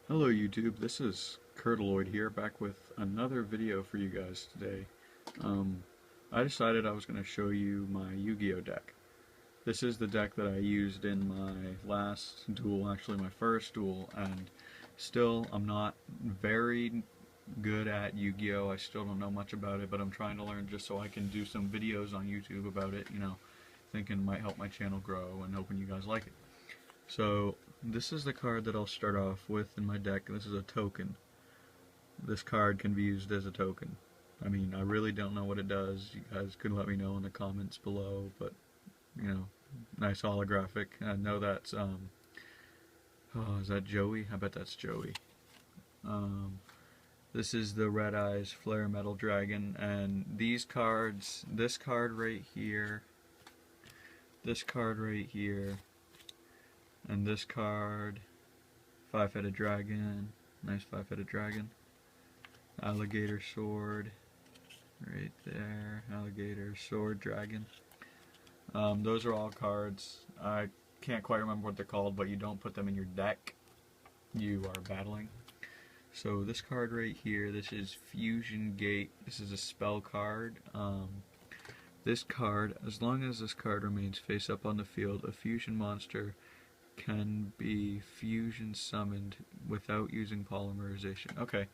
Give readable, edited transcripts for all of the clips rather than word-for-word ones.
Hello YouTube, this is Curtaloid here, back with another video for you guys today. I decided I was going to show you my Yu-Gi-Oh deck. This is the deck that I used in my last duel, actually my first duel, and still I'm not very good at Yu-Gi-Oh! I still don't know much about it, but I'm trying to learn just so I can do some videos on YouTube about it, thinking it might help my channel grow and hoping you guys like it. So, this is the card that I'll start off with in my deck. This is a token. This card can be used as a token. I mean, I really don't know what it does. You guys could let me know in the comments below, but, nice holographic. I know that's, oh, is that Joey? I bet that's Joey. This is the Red Eyes Flare Metal Dragon, and these cards, this card right here, and this card, five-headed dragon, nice five-headed dragon, alligator sword, right there, alligator sword dragon. Those are all cards. I can't quite remember what they're called, but you don't put them in your deck. You are battling. So this card right here, this is Fusion Gate. This is a spell card. This card, as long as this card remains face up on the field, a fusion monster can be fusion summoned without using polymerization. Okay,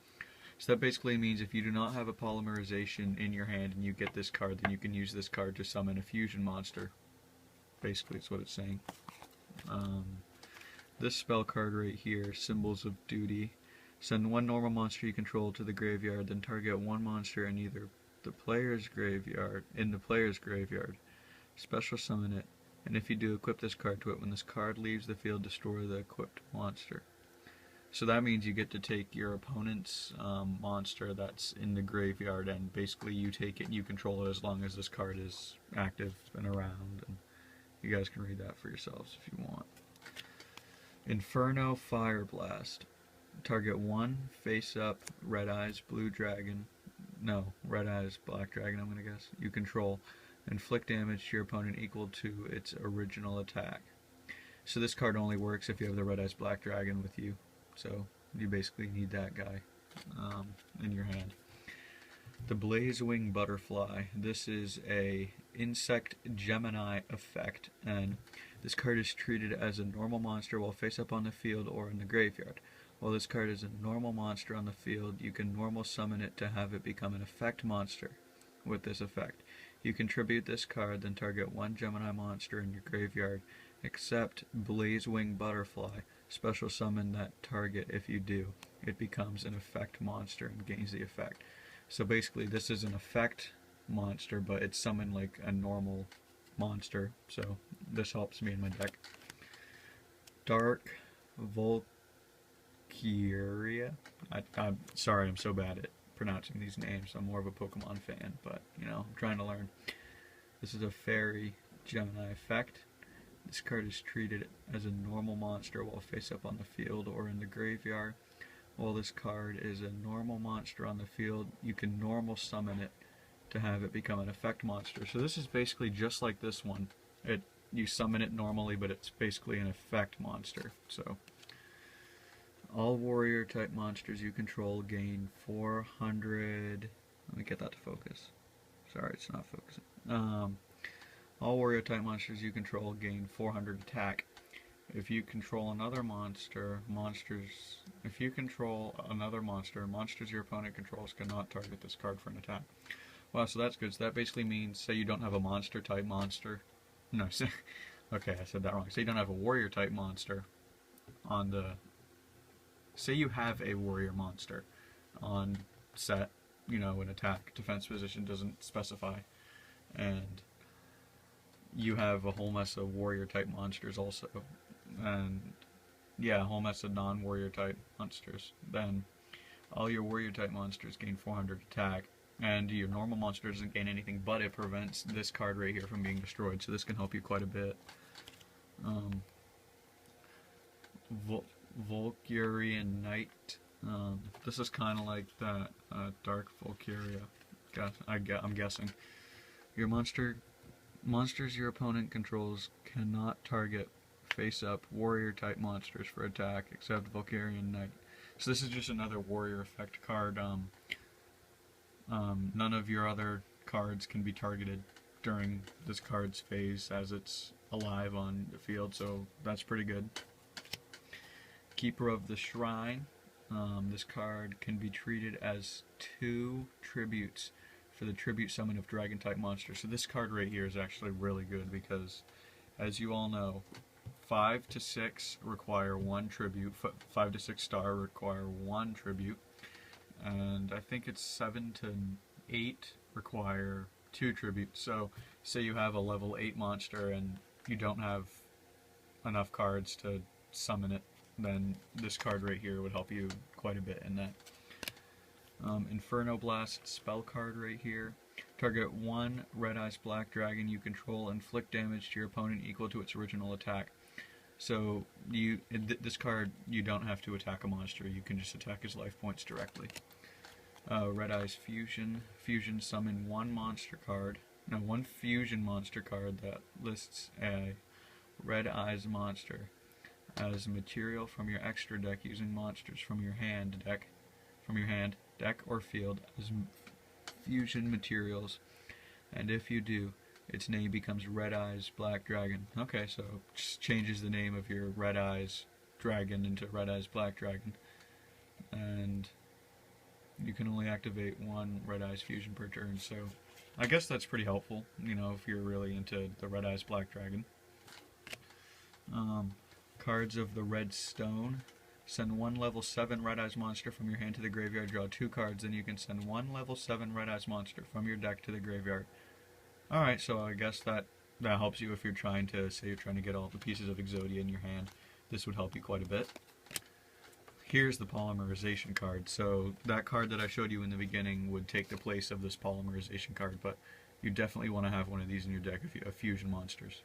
so that basically means if you do not have a polymerization in your hand and you get this card, then you can use this card to summon a fusion monster. Basically, that's what it's saying. This spell card right here, Symbols of Duty. Send one normal monster you control to the graveyard, then target one monster in either the player's graveyard, special summon it, and if you do, equip this card to it. When this card leaves the field, destroy the equipped monster. So that means you get to take your opponent's monster that's in the graveyard, and basically you take it and you control it as long as this card is active and around. And you guys can read that for yourselves if you want. Inferno Fire Blast. Target one face up Red Eyes Blue Dragon. No, Red Eyes Black Dragon, I'm gonna guess. You control. Inflict damage to your opponent equal to its original attack. So this card only works if you have the Red Eyes Black Dragon with you. So you basically need that guy in your hand. The Blazewing Butterfly. This is a insect Gemini effect, and this card is treated as a normal monster while face up on the field or in the graveyard. While this card is a normal monster on the field, you can normal summon it to have it become an effect monster with this effect. You contribute this card, then target one Gemini monster in your graveyard, except Blazewing Butterfly. Special summon that target. If you do, it becomes an effect monster and gains the effect. So basically this is an effect monster, but it's summoned like a normal monster, so this helps me in my deck. Dark Volkyria. I'm sorry, I'm so bad at pronouncing these names. I'm more of a Pokemon fan, but I'm trying to learn. This is a fairy Gemini effect. This card is treated as a normal monster while face up on the field or in the graveyard. While this card is a normal monster on the field, you can normal summon it to have it become an effect monster. So this is basically just like this one. You summon it normally, but it's basically an effect monster. So all warrior type monsters you control gain 400. Let me get that to focus. Sorry, it's not focusing. All warrior type monsters you control gain 400 attack. If you control another monster, monsters your opponent controls cannot target this card for an attack. Wow, so that's good. So that basically means, say you don't have a monster type monster. No, okay, I said that wrong. Say you don't have a warrior type monster on the. Say you have a warrior monster on set, an attack defense position doesn't specify, and you have a whole mess of warrior type monsters also, and yeah, a whole mess of non-warrior type monsters. Then all your warrior type monsters gain 400 attack, and your normal monster doesn't gain anything, but it prevents this card right here from being destroyed, so this can help you quite a bit. Volkyrian Knight. This is kind of like that Dark Volkyria. I'm guessing. Your monsters your opponent controls cannot target face-up warrior-type monsters for attack, except Volkyrian Knight. So this is just another warrior effect card. None of your other cards can be targeted during this card's phase as it's alive on the field, so that's pretty good. Keeper of the Shrine. This card can be treated as 2 tributes for the tribute summon of dragon type monsters. So this card right here is actually really good because, as you all know, 5 to 6 require 1 tribute, 5 to 6 star require 1 tribute, and I think it's 7 to 8 require 2 tributes. So say you have a level 8 monster and you don't have enough cards to summon it, then this card right here would help you quite a bit in that. Inferno Blast spell card right here. Target 1 Red Eyes Black Dragon you control, inflict damage to your opponent equal to its original attack. So this card, you don't have to attack a monster, you can just attack his life points directly. Red Eyes Fusion. Fusion summon 1 monster card. No, 1 fusion monster card that lists a Red Eyes monster as material from your extra deck using monsters from your hand, deck or field as fusion materials, and if you do, its name becomes Red Eyes Black Dragon. Okay, so it just changes the name of your Red Eyes Dragon into Red Eyes Black Dragon, and you can only activate 1 Red Eyes fusion per turn, so I guess that's pretty helpful, you know, if you're really into the Red Eyes Black Dragon. Cards of the Red Stone. Send 1 level 7 Red Eyes monster from your hand to the graveyard, draw 2 cards, then you can send 1 level 7 Red Eyes monster from your deck to the graveyard. Alright, so I guess that helps you if you're trying to, say you're trying to get all the pieces of Exodia in your hand. This would help you quite a bit. Here's the Polymerization card. So that card that I showed you in the beginning would take the place of this Polymerization card, but you definitely want to have one of these in your deck if you have fusion monsters.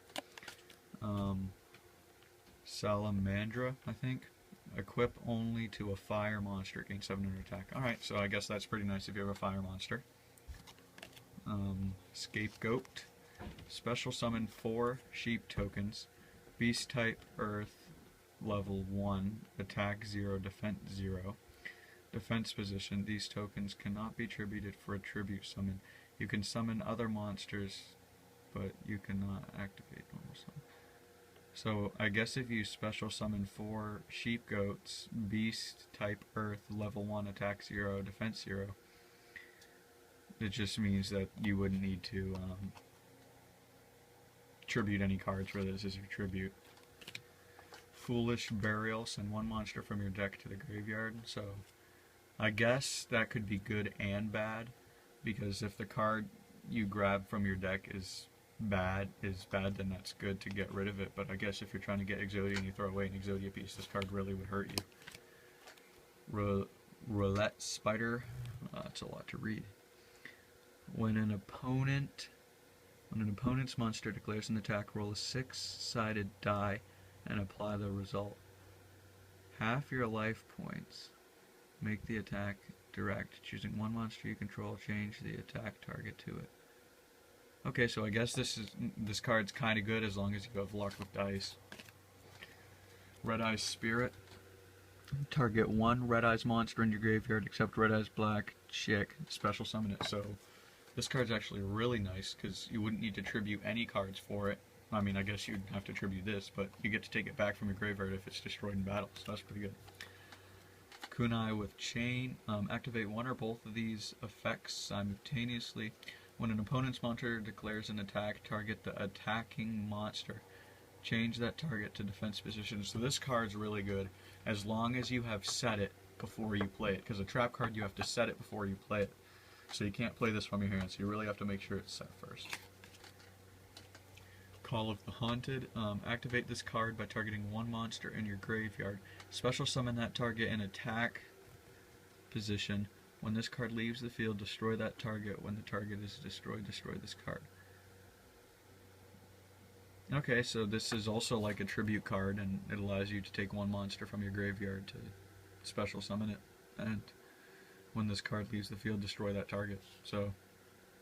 Salamandra, I think. Equip only to a fire monster, gain 700 attack. Alright, so I guess that's pretty nice if you have a fire monster. Scapegoat. Special summon 4 sheep tokens. Beast type Earth, level 1, attack 0, defense 0. Defense position. These tokens cannot be tributed for a tribute summon. You can summon other monsters, but you cannot activate normal summon. So I guess if you special summon 4 sheep goats, beast type Earth, level 1, attack 0, defense 0, it just means that you wouldn't need to tribute any cards for this as your tribute. Foolish Burial, send 1 monster from your deck to the graveyard. So I guess that could be good and bad, because if the card you grab from your deck is bad, then that's good to get rid of it. But I guess if you're trying to get Exodia and you throw away an Exodia piece, this card really would hurt you. Roulette Spider. That's a lot to read. When an opponent's monster declares an attack, roll a 6-sided die and apply the result. Half your life points. Make the attack direct. Choosing 1 monster you control, change the attack target to it. Okay, so I guess this card's kind of good as long as you have luck with dice. Red Eyes Spirit. Target 1 Red Eyes monster in your graveyard except Red Eyes Black Chick. Special summon it. So this card's actually really nice because you wouldn't need to tribute any cards for it. I mean, I guess you'd have to tribute this, but you get to take it back from your graveyard if it's destroyed in battle, so that's pretty good. Kunai with Chain. Activate 1 or both of these effects simultaneously. When an opponent's monster declares an attack, target the attacking monster. Change that target to defense position. So this card's really good as long as you have set it before you play it, because a trap card you have to set it before you play it. So you can't play this from your hand, so you really have to make sure it's set first. Call of the Haunted. Activate this card by targeting 1 monster in your graveyard. Special summon that target in attack position. When this card leaves the field, destroy that target. When the target is destroyed, destroy this card. Okay, so this is also like a tribute card, and it allows you to take 1 monster from your graveyard to special summon it. And when this card leaves the field, destroy that target. So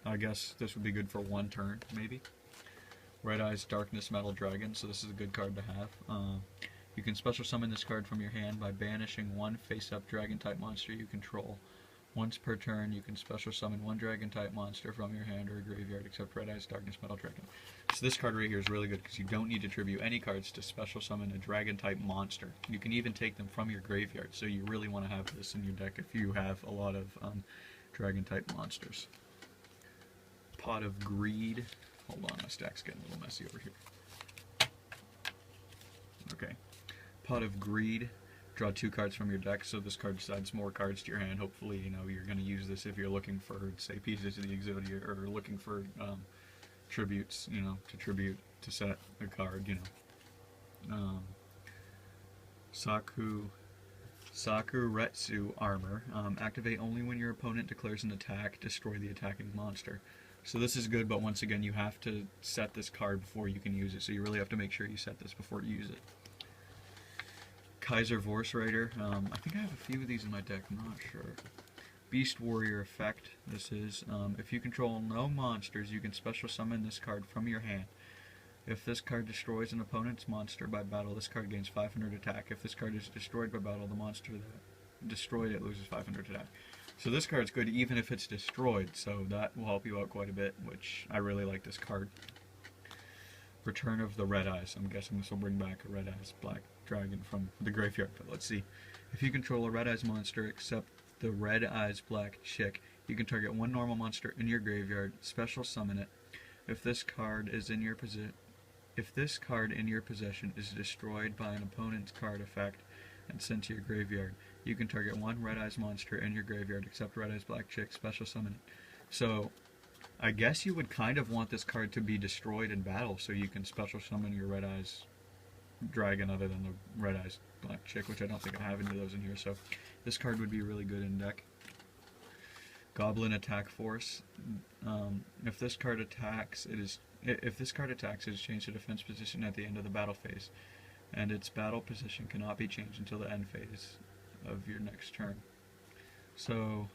I guess this would be good for 1 turn, maybe. Red Eyes Darkness Metal Dragon, so this is a good card to have. You can special summon this card from your hand by banishing one face-up dragon-type monster you control. Once per turn, you can special summon one dragon-type monster from your hand or graveyard, except Red Eyes Darkness Metal Dragon. So this card right here is really good because you don't need to tribute any cards to special summon a dragon-type monster. You can even take them from your graveyard, so you really want to have this in your deck if you have a lot of dragon-type monsters. Pot of Greed. Hold on, my stack's getting a little messy over here. Okay. Pot of Greed. Draw 2 cards from your deck, so this card just adds more cards to your hand. Hopefully, you know, you're going to use this if you're looking for, say, pieces of the Exodia, or looking for tributes, you know, to tribute to set a card, you know. Sakuretsu Armor. Activate only when your opponent declares an attack, destroy the attacking monster. So this is good, but once again, you have to set this card before you can use it, so you really have to make sure you set this before you use it. Kaiser Vorse Rider. I think I have a few of these in my deck, I'm not sure. Beast Warrior effect. This is, if you control no monsters, you can special summon this card from your hand. If this card destroys an opponent's monster by battle, this card gains 500 attack. If this card is destroyed by battle, the monster that destroyed it loses 500 attack. So this card's good even if it's destroyed, so that will help you out quite a bit, which I really like this card. Return of the Red Eyes. I'm guessing this will bring back a Red Eyes Black Dragon from the graveyard, but let's see. If you control a Red Eyes monster except the Red Eyes Black Chick, you can target one normal monster in your graveyard, special summon it. If this card in your possession is destroyed by an opponent's card effect and sent to your graveyard, you can target one Red Eyes monster in your graveyard except Red Eyes Black Chick, special summon it. So I guess you would kind of want this card to be destroyed in battle so you can special summon your Red Eyes Dragon other than the Red Eyes Black Chick, which I don't think I have any of those in here, so this card would be really good in deck. Goblin Attack Force. If this card attacks, it is changed to defense position at the end of the battle phase, and its battle position cannot be changed until the end phase of your next turn. So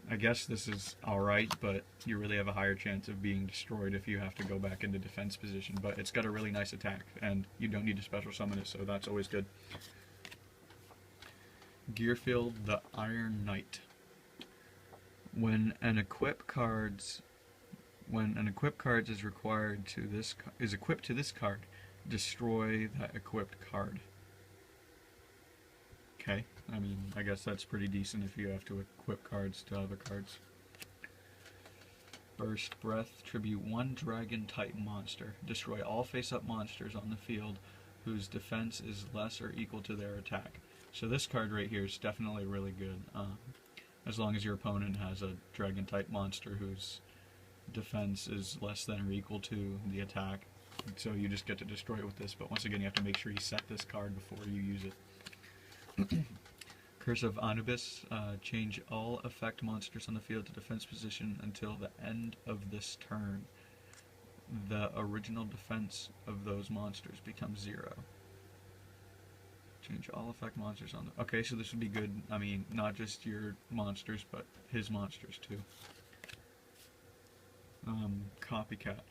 I guess this is alright, but you really have a higher chance of being destroyed if you have to go back into defense position. But it's got a really nice attack, and you don't need to special summon it, so that's always good. Gearfield the Iron Knight. When an equipped cards is equipped to this card, destroy that equipped card. Okay, I mean, I guess that's pretty decent if you have to equip cards to other cards. Burst Breath. Tribute one dragon-type monster. Destroy all face-up monsters on the field whose defense is less or equal to their attack. So this card right here is definitely really good, as long as your opponent has a dragon-type monster whose defense is less than or equal to the attack. So you just get to destroy it with this, but once again you have to make sure you set this card before you use it. Curse of Anubis. Change all effect monsters on the field to defense position until the end of this turn. The original defense of those monsters becomes 0. Change all effect monsters on the... Okay, so this would be good, I mean, not just your monsters, but his monsters too. Copycat.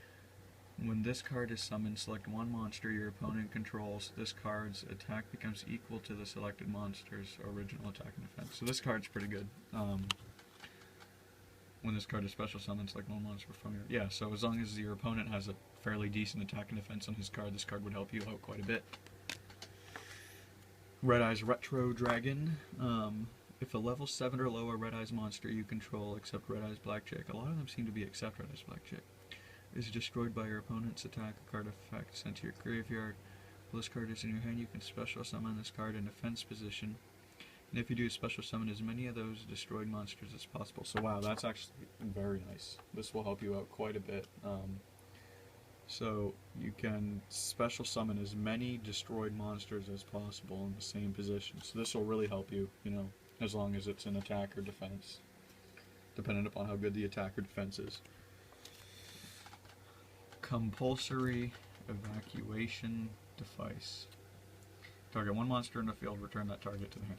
When this card is summoned, select one monster your opponent controls. This card's attack becomes equal to the selected monster's original attack and defense. So this card's pretty good. When this card is special summoned, select one monster from your... Yeah, so as long as your opponent has a fairly decent attack and defense on his card, this card would help you out quite a bit. Red Eyes Retro Dragon. If a level 7 or lower Red Eyes monster you control, except Red Eyes Black Chick, a lot of them seem to be except Red Eyes Black Chick, is destroyed by your opponent's attack, a card effect sent to your graveyard. While this card is in your hand, you can special summon this card in defense position. And if you do, special summon as many of those destroyed monsters as possible. So wow, that's actually very nice. This will help you out quite a bit. So you can special summon as many destroyed monsters as possible in the same position. So this will really help you, you know, as long as it's an attack or defense, depending upon how good the attack or defense is. Compulsory Evacuation Device. Target one monster in the field, return that target to the hand.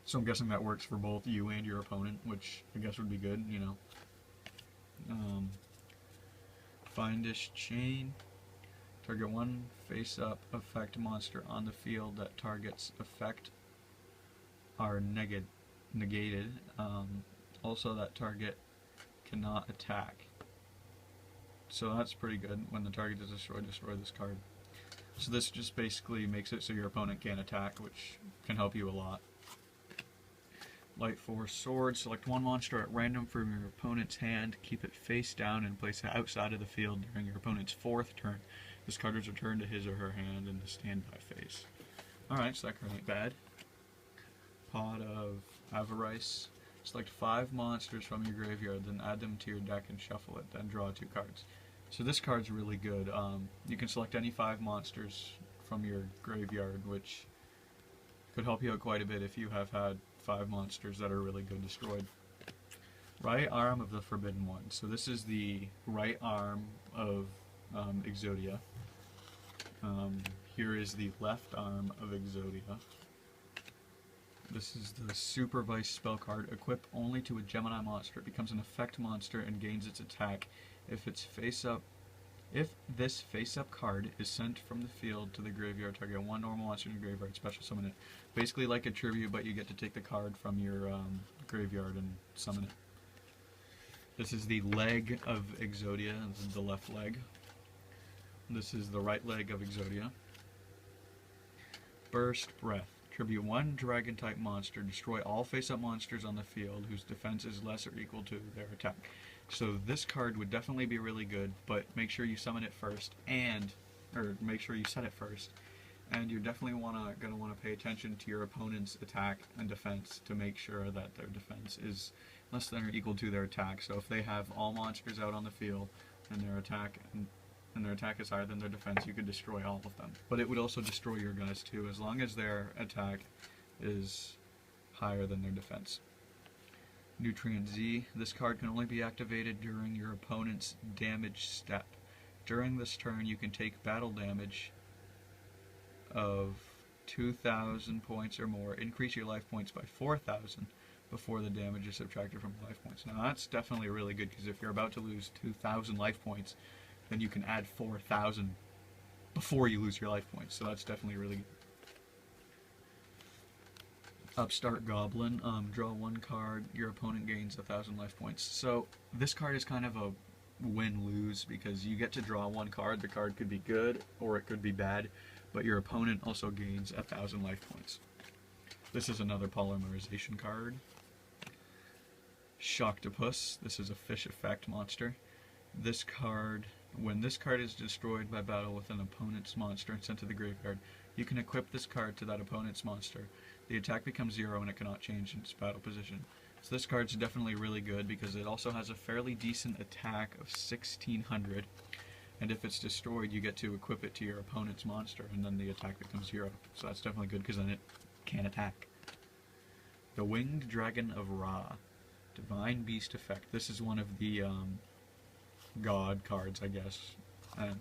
So I'm guessing that works for both you and your opponent, which I guess would be good, you know. Findish Chain. Target one face-up effect monster on the field that targets effect are negated. Also, that target cannot attack. So that's pretty good. When the target is destroyed, destroy this card. So this just basically makes it so your opponent can't attack, which can help you a lot. Light Force Sword. Select one monster at random from your opponent's hand. Keep it face down and place it outside of the field during your opponent's 4th turn. This card is returned to his or her hand in the standby phase. Alright, so that card ain't bad. Pot of Avarice. Select 5 monsters from your graveyard, then add them to your deck and shuffle it, then draw 2 cards. So this card's really good. You can select any 5 monsters from your graveyard, which could help you out quite a bit if you have had 5 monsters that are really good destroyed. Right Arm of the Forbidden One. So this is the right arm of Exodia. Here is the left arm of Exodia. This is the Supervise spell card. Equip only to a Gemini monster. It becomes an effect monster and gains its attack if this face-up card is sent from the field to the graveyard. Target one normal monster in your graveyard. Special summon it. Basically like a tribute, but you get to take the card from your graveyard and summon it. This is the leg of Exodia. This is the left leg. This is the right leg of Exodia. Burst Breath. Tribute one dragon-type monster. Destroy all face-up monsters on the field whose defense is less or equal to their attack. So this card would definitely be really good, but make sure you summon it first, or make sure you set it first. And you're definitely gonna wanna pay attention to your opponent's attack and defense to make sure that their defense is less than or equal to their attack. So if they have all monsters out on the field and their attack is higher than their defense, you could destroy all of them. But it would also destroy your guys too, as long as their attack is higher than their defense. Nutrient Z. This card can only be activated during your opponent's damage step. During this turn, you can take battle damage of 2,000 points or more. Increase your life points by 4,000 before the damage is subtracted from life points. Now that's definitely really good, because if you're about to lose 2,000 life points, then you can add 4,000 before you lose your life points. So that's definitely really good. Upstart Goblin. Draw one card. Your opponent gains 1,000 life points. So this card is kind of a win-lose, because you get to draw one card. The card could be good or it could be bad, but your opponent also gains 1,000 life points. This is another Polymerization card. Shocktopus. This is a fish effect monster. This card, when this card is destroyed by battle with an opponent's monster and sent to the graveyard, you can equip this card to that opponent's monster. The attack becomes 0 and it cannot change its battle position. So this card's definitely really good because it also has a fairly decent attack of 1,600, and if it's destroyed you get to equip it to your opponent's monster and then the attack becomes 0. So that's definitely good because then it can't attack. The Winged Dragon of Ra. Divine Beast effect. This is one of the god cards, I guess, and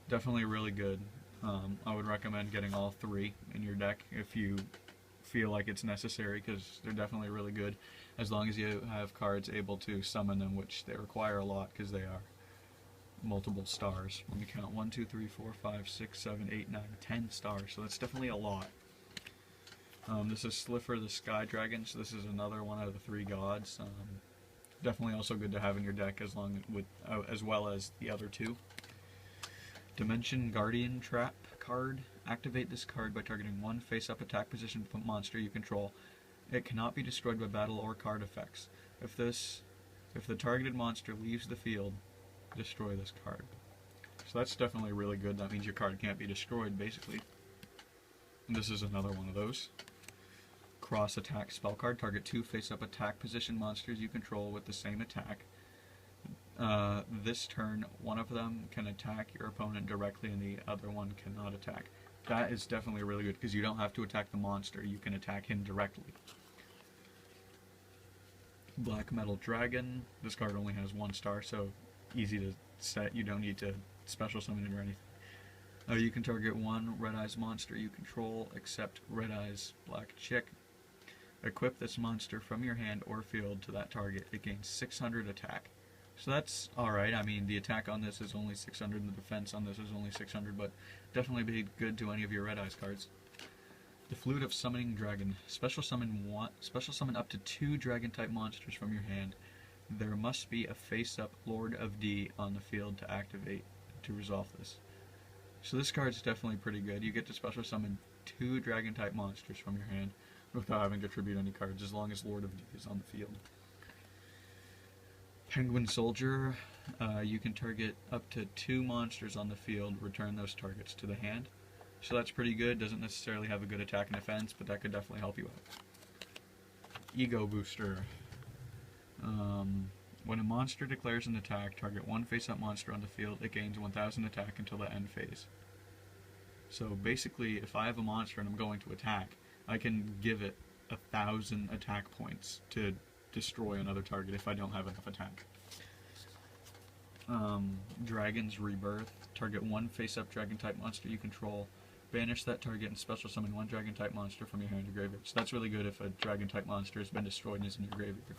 definitely really good. I would recommend getting all 3 in your deck if you feel like it's necessary, because they're definitely really good, as long as you have cards able to summon them, which they require a lot because they are multiple stars. Let me count: 1, 2, 3, 4, 5, 6, 7, 8, 9, 10 stars, so that's definitely a lot. This is Slipher the Sky Dragon, so this is another one out of the 3 gods. Definitely also good to have in your deck, as well as the other 2. Dimension Guardian Trap card. Activate this card by targeting one face-up attack position monster you control. It cannot be destroyed by battle or card effects. If the targeted monster leaves the field, destroy this card. So that's definitely really good. That means your card can't be destroyed, basically. And this is another one of those. Cross Attack spell card. Target 2 face-up attack position monsters you control with the same attack. This turn, one of them can attack your opponent directly and the other one cannot attack. That is definitely really good because you don't have to attack the monster, you can attack him directly. Black Metal Dragon. This card only has 1 star, so easy to set. You don't need to special summon it or anything. You can target one Red Eyes monster you control, except Red Eyes Black Chick. Equip this monster from your hand or field to that target. It gains 600 attack. So that's alright. I mean, the attack on this is only 600 and the defense on this is only 600, but definitely be good to any of your Red Eyes cards. The Flute of Summoning Dragon. Special summon up to 2 dragon-type monsters from your hand. There must be a face-up Lord of D on the field to activate to resolve this. So this card's definitely pretty good. You get to special summon 2 dragon-type monsters from your hand without having to tribute any cards, as long as Lord of D is on the field. Penguin Soldier. You can target up to 2 monsters on the field, return those targets to the hand. So that's pretty good. Doesn't necessarily have a good attack and defense, but that could definitely help you out. Ego Booster. When a monster declares an attack, target 1 face-up monster on the field. It gains 1000 attack until the end phase. So basically, if I have a monster and I'm going to attack, I can give it 1000 attack points to destroy another target if I don't have enough attack. Dragon's Rebirth. Target 1 face-up dragon-type monster you control. Banish that target and special summon 1 dragon-type monster from your hand to graveyard. So that's really good if a dragon-type monster has been destroyed and is in your graveyard.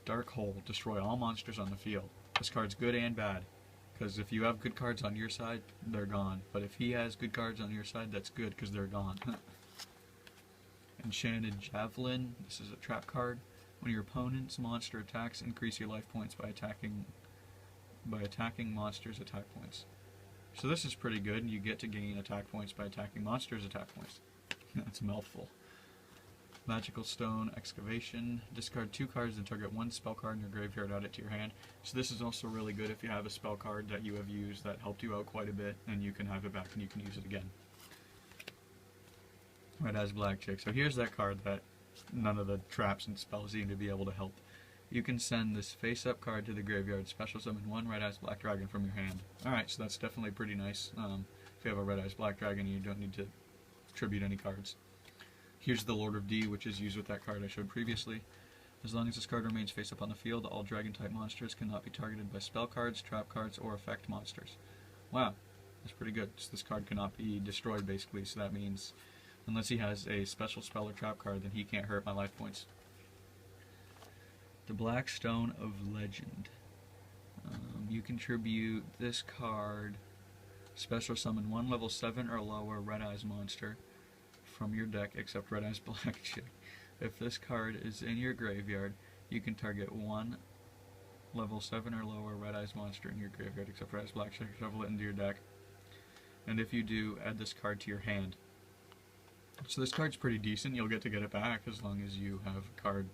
Dark Hole. Destroy all monsters on the field. This card's good and bad, because if you have good cards on your side, they're gone. But if he has good cards on your side, that's good, because they're gone. And Shannon Javelin. This is a trap card. When your opponent's monster attacks, increase your life points by attacking monsters' attack points. So this is pretty good. You get to gain attack points by attacking monsters' attack points. That's a mouthful. Magical Stone Excavation. Discard 2 cards and target 1 spell card in your graveyard, add it to your hand. So this is also really good if you have a spell card that you have used that helped you out quite a bit, and you can have it back and you can use it again. Red Eyes Black Chick. So here's that card that none of the traps and spells seem to be able to help. You can send this face-up card to the graveyard, special summon 1 Red Eyes Black Dragon from your hand. Alright, so that's definitely pretty nice. If you have a Red Eyes Black Dragon, you don't need to tribute any cards. Here's the Lord of D, which is used with that card I showed previously. As long as this card remains face-up on the field, all dragon-type monsters cannot be targeted by spell cards, trap cards, or effect monsters. Wow, that's pretty good. So this card cannot be destroyed, basically, so that means unless he has a special spell or trap card, then he can't hurt my life points. The Black Stone of Legend. You contribute this card, special summon 1 level 7 or lower Red Eyes monster from your deck, except Red Eyes Black Chick. If this card is in your graveyard, you can target 1 level 7 or lower Red Eyes monster in your graveyard, except Red Eyes Black Chick, shuffle it into your deck. And if you do, add this card to your hand. So this card's pretty decent. You'll get to get it back as long as you have a card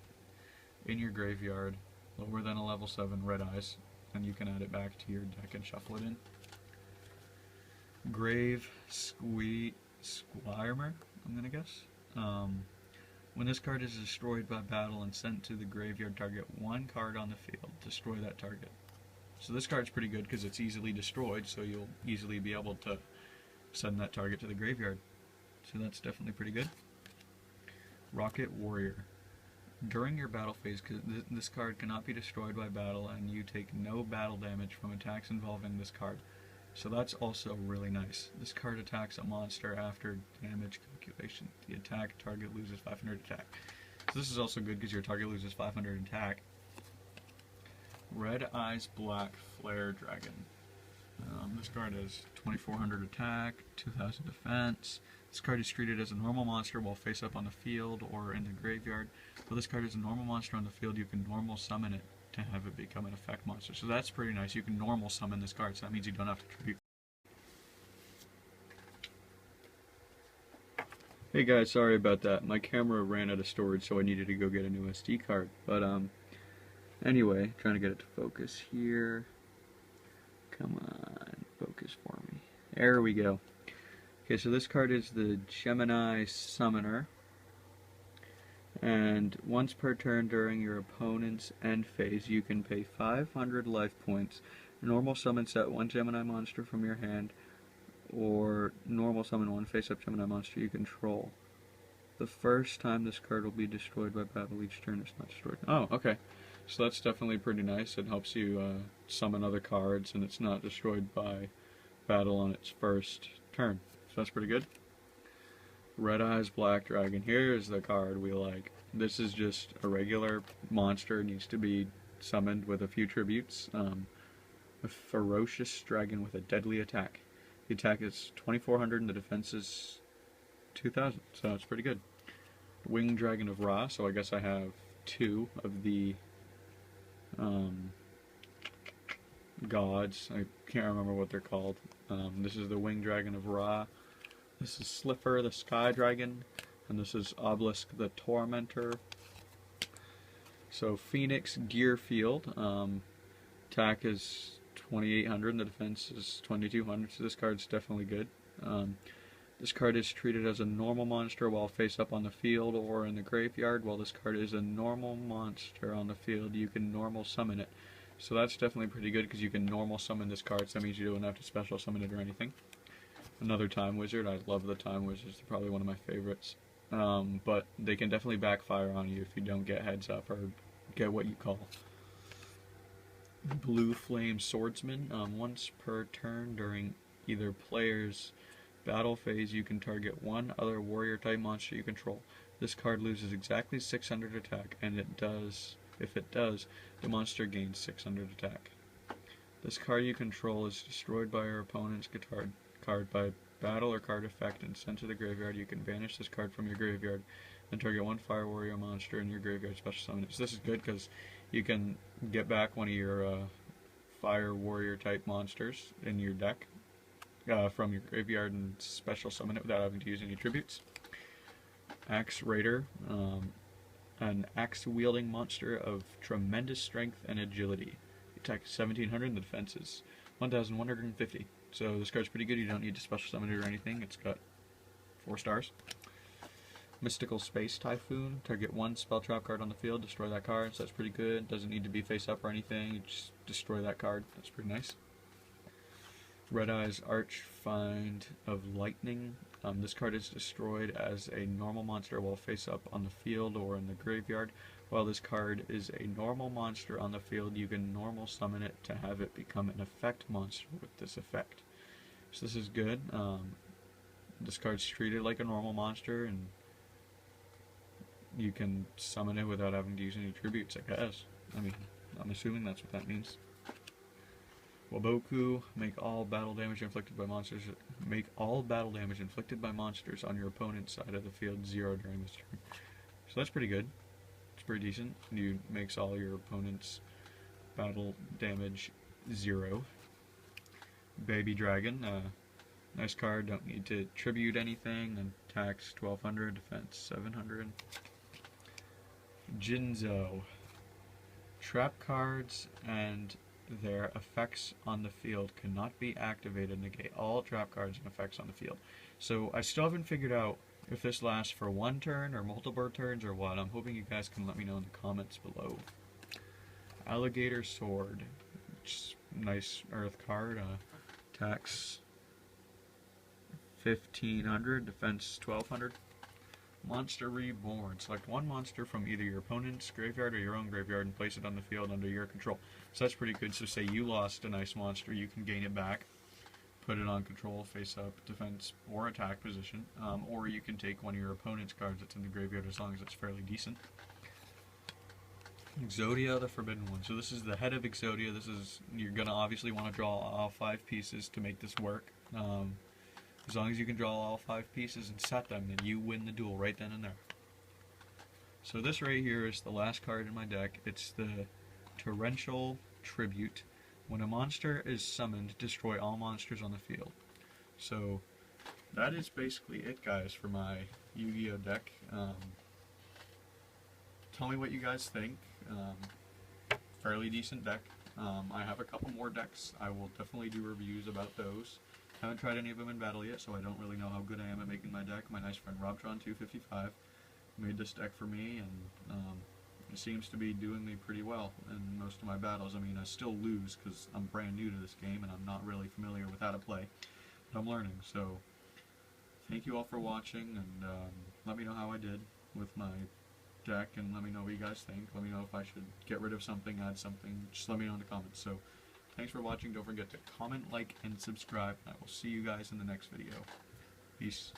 in your graveyard lower than a level 7 Red Eyes, and you can add it back to your deck and shuffle it in. Grave Squirmer, I'm gonna guess. When this card is destroyed by battle and sent to the graveyard, target 1 card on the field. Destroy that target. So this card's pretty good because it's easily destroyed, so you'll easily be able to send that target to the graveyard. So that's definitely pretty good. Rocket Warrior. During your battle phase, this card cannot be destroyed by battle, and you take no battle damage from attacks involving this card. So that's also really nice. This card attacks a monster after damage calculation. The attack target loses 500 attack. So this is also good because your target loses 500 attack. Red Eyes Black Flare Dragon. This card has 2400 attack, 2000 defense. This card is treated as a normal monster while face up on the field or in the graveyard. But this card is a normal monster on the field, you can normal summon it to have it become an effect monster. So that's pretty nice. You can normal summon this card, so that means you don't have to tribute. Hey guys, sorry about that. My camera ran out of storage, so I needed to go get a new SD card. But anyway, trying to get it to focus here. Come on, focus for me. There we go. Okay, so this card is the Gemini Summoner. And once per turn during your opponent's end phase, you can pay 500 life points. Normal summon set 1 Gemini monster from your hand, or normal summon 1 face-up Gemini monster you control. The first time this card will be destroyed by battle each turn it's not destroyed. Oh, okay. So that's definitely pretty nice. It helps you summon other cards, and it's not destroyed by battle on its first turn. So that's pretty good. Red Eyes Black Dragon. Here's the card we like. This is just a regular monster. It needs to be summoned with a few tributes. A ferocious dragon with a deadly attack. The attack is 2400 and the defense is 2000, so it's pretty good. Winged Dragon of Ra, so I guess I have two of the gods. I can't remember what they're called. This is the Winged Dragon of Ra. This is Slipher the Sky Dragon. And this is Obelisk the Tormentor. So Phoenix Gear Field. Attack is 2800 and the defense is 2200, so this card's definitely good. This card is treated as a normal monster while face up on the field or in the graveyard. While this card is a normal monster on the field, you can normal summon it. So that's definitely pretty good because you can normal summon this card, so that means you don't have to special summon it or anything. Another Time Wizard. I love the Time Wizards. They're probably one of my favorites. But they can definitely backfire on you if you don't get heads up or get what you call Blue Flame Swordsman. Once per turn during either player's battle phase, you can target one other warrior type monster you control. This card loses exactly 600 attack, and if it does, the monster gains 600 attack. This card you control is destroyed by your opponent's card by battle or card effect and sent to the graveyard. You can banish this card from your graveyard and target one fire warrior monster in your graveyard, special summon it. So this is good because you can get back one of your fire warrior type monsters in your deck from your graveyard and special summon it without having to use any tributes. Axe Raider, an axe-wielding monster of tremendous strength and agility. The attack is 1700 and the defense is 1150. So this card's pretty good. You don't need to special summon it or anything. It's got 4 stars. Mystical Space Typhoon. Target one spell trap card on the field. Destroy that card. So that's pretty good. Doesn't need to be face up or anything. You just destroy that card. That's pretty nice. Red Eye's Archfiend of Lightning. This card is destroyed as a normal monster while face up on the field or in the graveyard. While this card is a normal monster on the field, you can normal summon it to have it become an effect monster with this effect. So this is good. This card's treated like a normal monster, and you can summon it without having to use any tributes, I guess. I mean, I'm assuming that's what that means. Waboku, make all battle damage inflicted by monsters on your opponent's side of the field 0 during this turn. So that's pretty good. It's pretty decent. You makes all your opponent's battle damage 0. Baby Dragon, nice card. Don't need to tribute anything. And attacks 1200, defense 700. Jinzo, trap cards and their effects on the field cannot be activated. Negate all trap cards and effects on the field. So I still haven't figured out if this lasts for one turn or multiple turns or what. I'm hoping you guys can let me know in the comments below. Alligator Sword, nice earth card. Attacks 1500, defense 1200. Monster Reborn. Select one monster from either your opponent's graveyard or your own graveyard and place it on the field under your control. So that's pretty good. So say you lost a nice monster, you can gain it back, put it on control, face up, defense, or attack position. Or you can take one of your opponent's cards that's in the graveyard as long as it's fairly decent. Exodia, the Forbidden One. So this is the head of Exodia. You're going to obviously want to draw all 5 pieces to make this work. As long as you can draw all 5 pieces and set them, then you win the duel right then and there. So this right here is the last card in my deck. It's the Torrential Tribute. When a monster is summoned, destroy all monsters on the field. So that is basically it, guys, for my Yu-Gi-Oh deck. Tell me what you guys think. Fairly decent deck. I have a couple more decks. I will definitely do reviews about those. Haven't tried any of them in battle yet, so I don't really know how good I am at making my deck. My nice friend Robtron255 made this deck for me, and it seems to be doing me pretty well in most of my battles. I mean, I still lose because I'm brand new to this game and I'm not really familiar with how to play, but I'm learning. So thank you all for watching, and let me know how I did with my deck, and let me know what you guys think. Let me know if I should get rid of something, add something. Just let me know in the comments. So thanks for watching. Don't forget to comment, like, and subscribe. I will see you guys in the next video. Peace.